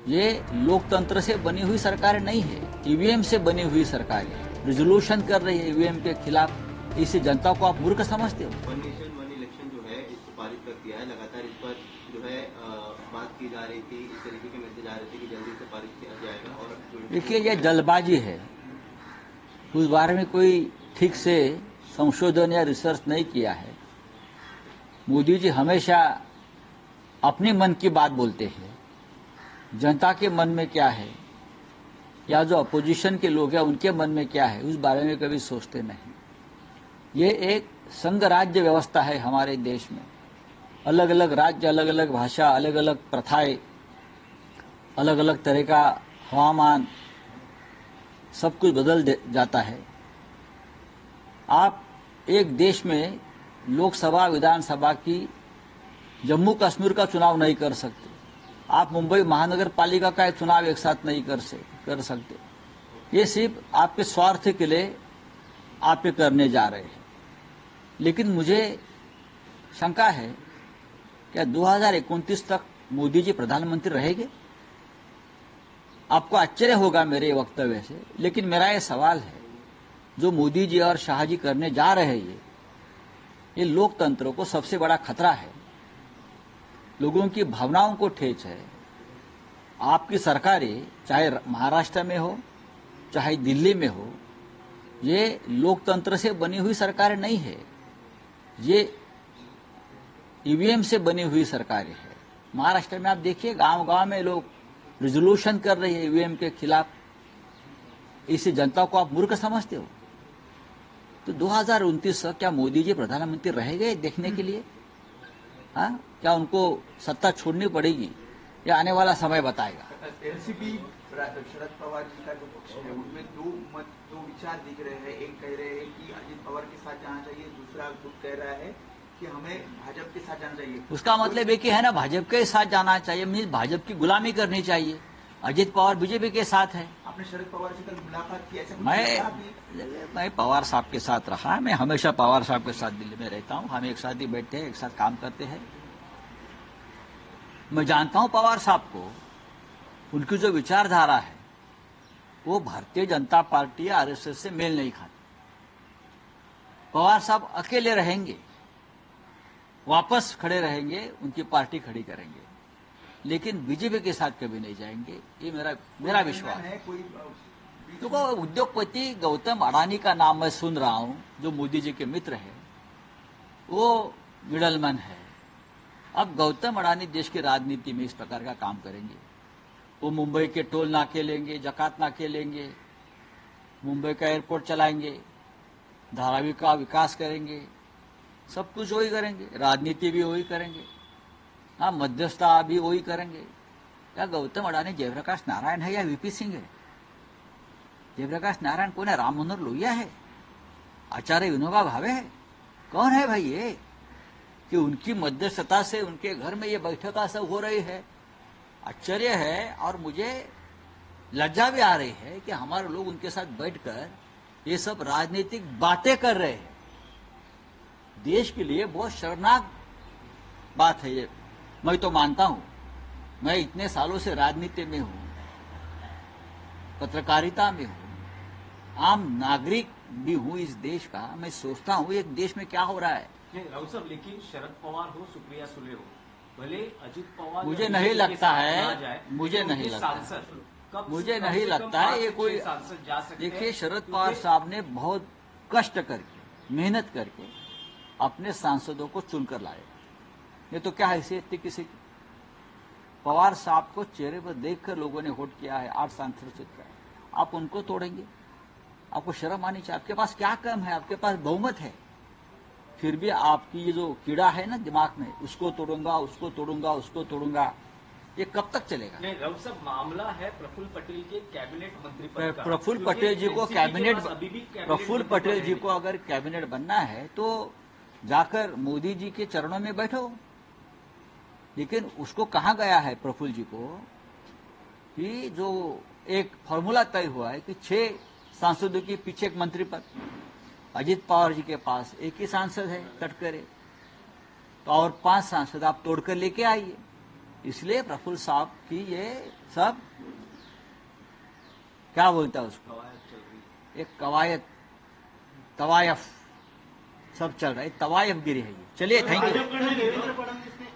ये लोकतंत्र से बनी हुई सरकार नहीं है, ईवीएम से बनी हुई सरकार है। रिजोल्यूशन कर रही है ईवीएम के खिलाफ। इससे जनता को आप मूर्ख समझते हो। वन नेशन वन इलेक्शन जो है इसको पारित कर दिया है। लगातार इस पर जो है बात की जा रही थी, इस तरीके के मैसेज आ रहे थे कि जल्दी से पारित किया जाएगा। और देखिए, ये जल्दबाजी है। उस बारे में कोई ठीक से संशोधन या रिसर्च नहीं किया है। मोदी जी हमेशा अपने मन की बात बोलते हैं। जनता के मन में क्या है या जो अपोजिशन के लोग हैं उनके मन में क्या है, उस बारे में कभी सोचते नहीं। ये एक संघ राज्य व्यवस्था है हमारे देश में। अलग अलग राज्य, अलग अलग भाषा, अलग अलग प्रथाएं, अलग अलग तरह का हवामान, सब कुछ बदल जाता है। आप एक देश में लोकसभा विधानसभा की जम्मू कश्मीर का चुनाव नहीं कर सकते। आप मुंबई महानगर पालिका का चुनाव एक साथ नहीं कर सकते। ये सिर्फ आपके स्वार्थ के लिए आप ये करने जा रहे हैं। लेकिन मुझे शंका है क्या 2029 तक मोदी जी प्रधानमंत्री रहेंगे? आपको आश्चर्य होगा मेरे वक्तव्य से, लेकिन मेरा ये सवाल है, जो मोदी जी और शाह जी करने जा रहे हैं ये लोकतंत्र को सबसे बड़ा खतरा है। लोगों की भावनाओं को ठेस है। आपकी सरकारें चाहे महाराष्ट्र में हो चाहे दिल्ली में हो, ये लोकतंत्र से बनी हुई सरकारें नहीं है, ये ईवीएम से बनी हुई सरकारें है। महाराष्ट्र में आप देखिए, गांव-गांव में लोग रिजोल्यूशन कर रहे हैं ईवीएम के खिलाफ। इससे जनता को आप मूर्ख समझते हो। तो 2029 तक क्या मोदी जी प्रधानमंत्री रहेंगे देखने के लिए? हाँ, क्या उनको सत्ता छोड़नी पड़ेगी या आने वाला समय बताएगा? एनसीपी शरद पवार जी का जो पक्ष है उनमें दो विचार दिख रहे हैं। एक कह रहे हैं कि अजित पवार के साथ जाना चाहिए, दूसरा खुद कह रहा है कि हमें भाजपा के साथ जाना चाहिए। उसका मतलब है कि है ना, भाजपा के साथ जाना चाहिए, मीन्स भाजपा की गुलामी करनी चाहिए। अजित पवार बीजेपी के साथ है। आपने शरद पवार से कल मुलाकात की? ऐसा मैं पवार साहब के साथ रहा। मैं हमेशा पवार साहब के साथ दिल्ली में रहता हूं। हम एक साथ ही बैठते हैं, एक साथ काम करते हैं। मैं जानता हूं पवार साहब को। उनकी जो विचारधारा है वो भारतीय जनता पार्टी या आरएसएस से मेल नहीं खाती। पवार साहब अकेले रहेंगे, वापस खड़े रहेंगे, उनकी पार्टी खड़ी करेंगे, लेकिन बीजेपी के साथ कभी नहीं जाएंगे। ये मेरा विश्वास है। तो उद्योगपति गौतम अडानी का नाम मैं सुन रहा हूं, जो मोदी जी के मित्र हैं, वो मिडलमैन है। अब गौतम अडानी देश की राजनीति में इस प्रकार का काम करेंगे। वो मुंबई के टोल नाके लेंगे, जकात नाके लेंगे, मुंबई का एयरपोर्ट चलाएंगे, धारावी का विकास करेंगे, सब कुछ वही करेंगे, राजनीति भी वही करेंगे, हाँ, मध्यस्थता भी वही करेंगे। क्या गौतम अडानी जयप्रकाश नारायण है या वीपी सिंह है? जयप्रकाश नारायण कौन है? राम मनोहर लोहिया है? आचार्य विनोबा भावे है? कौन है भाई ये कि उनकी मध्यस्थता से उनके घर में ये बैठक सब हो रही है? आश्चर्य है। और मुझे लज्जा भी आ रही है कि हमारे लोग उनके साथ बैठकर ये सब राजनीतिक बातें कर रहे हैं। देश के लिए बहुत शर्मनाक बात है ये। मैं तो मानता हूं, मैं इतने सालों से राजनीति में हूं, पत्रकारिता में हूं, आम नागरिक भी हूं इस देश का। मैं सोचता हूं एक देश में क्या हो रहा है। राउत साहब, लेकिन शरद पवार हो, सुप्रिया सुले हो, भले अजित पवार मुझे नहीं लगता है, मुझे नहीं लगता है ये कोई। देखिए, शरद पवार साहब ने बहुत कष्ट करके, मेहनत करके अपने सांसदों को चुनकर लाए। ये तो क्या हैसियत थी किसी की? पवार साहब को चेहरे पर देखकर लोगों ने वोट किया है, 8 सांसद चुन कर। आप उनको तोड़ेंगे? आपको शर्म आनी चाहिए। आपके पास क्या कम है? आपके पास बहुमत है, फिर भी आपकी ये जो कीड़ा है ना दिमाग में, उसको तोड़ूंगा, उसको तोड़ूंगा, उसको तोड़ूंगा, ये कब तक चलेगा? नहीं राउत साहब, मामला है प्रफुल्ल पटेल के कैबिनेट मंत्री पद का। प्रफुल्ल पटेल जी को अगर कैबिनेट बनना है तो जाकर मोदी जी के चरणों में बैठो। लेकिन उसको कहा गया है प्रफुल्ल जी को कि जो एक फॉर्मूला तय हुआ है कि 6 सांसदों के पीछे एक मंत्री पद। अजित पवार जी के पास एक ही सांसद है, तटकरे, तो और 5 सांसद आप तोड़कर लेके आइए। इसलिए प्रफुल्ल साहब की ये सब क्या बोलता है उसको, कवायद चल रही है। एक कवायद तवायफ सब चल रहा है, तवायफगिरी है ये। चलिए, थैंक यू। देवेंद्र फडणवीस ने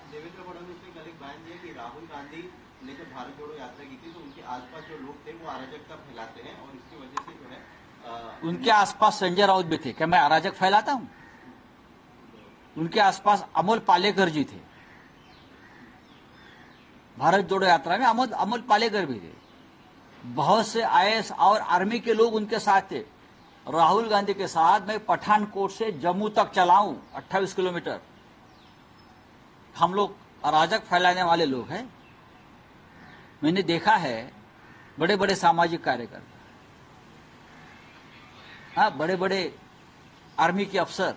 कल एक बयान दिया कि राहुल गांधी ने जब भारत जोड़ो यात्रा की थी तो उनके आसपास जो लोग थे वो अराजकता फैलाते हैं और इसकी वजह से जो है उनके आसपास संजय राउत भी थे। क्या मैं अराजक फैलाता हूं? उनके आसपास अमोल पालेकर जी थे। भारत जोड़ो यात्रा में अमोल पालेकर भी थे। बहुत से आईएएस और आर्मी के लोग उनके साथ थे। राहुल गांधी के साथ मैं पठानकोट से जम्मू तक चलाऊं 28 किलोमीटर। हम लोग अराजक फैलाने वाले लोग हैं। मैंने देखा है बड़े बड़े सामाजिक कार्यकर्ता, हाँ, बड़े बड़े आर्मी के अफसर,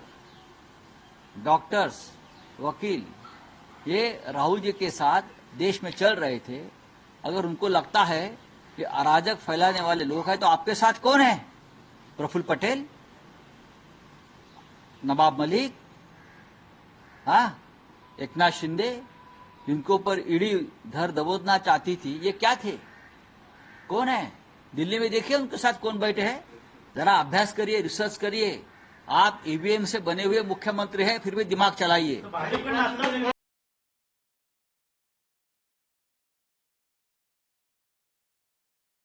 डॉक्टर्स, वकील, ये राहुल जी के साथ देश में चल रहे थे। अगर उनको लगता है कि अराजक फैलाने वाले लोग हैं तो आपके साथ कौन है? प्रफुल्ल पटेल, नवाब मलिक, हाँ, एकनाथ शिंदे, जिनके ऊपर ईडी धर दबोचना चाहती थी, ये क्या थे? कौन है? दिल्ली में देखिए उनके साथ कौन बैठे हैं। जरा अभ्यास करिए, रिसर्च करिए। आप ईवीएम से बने हुए मुख्यमंत्री हैं, फिर भी दिमाग चलाइए।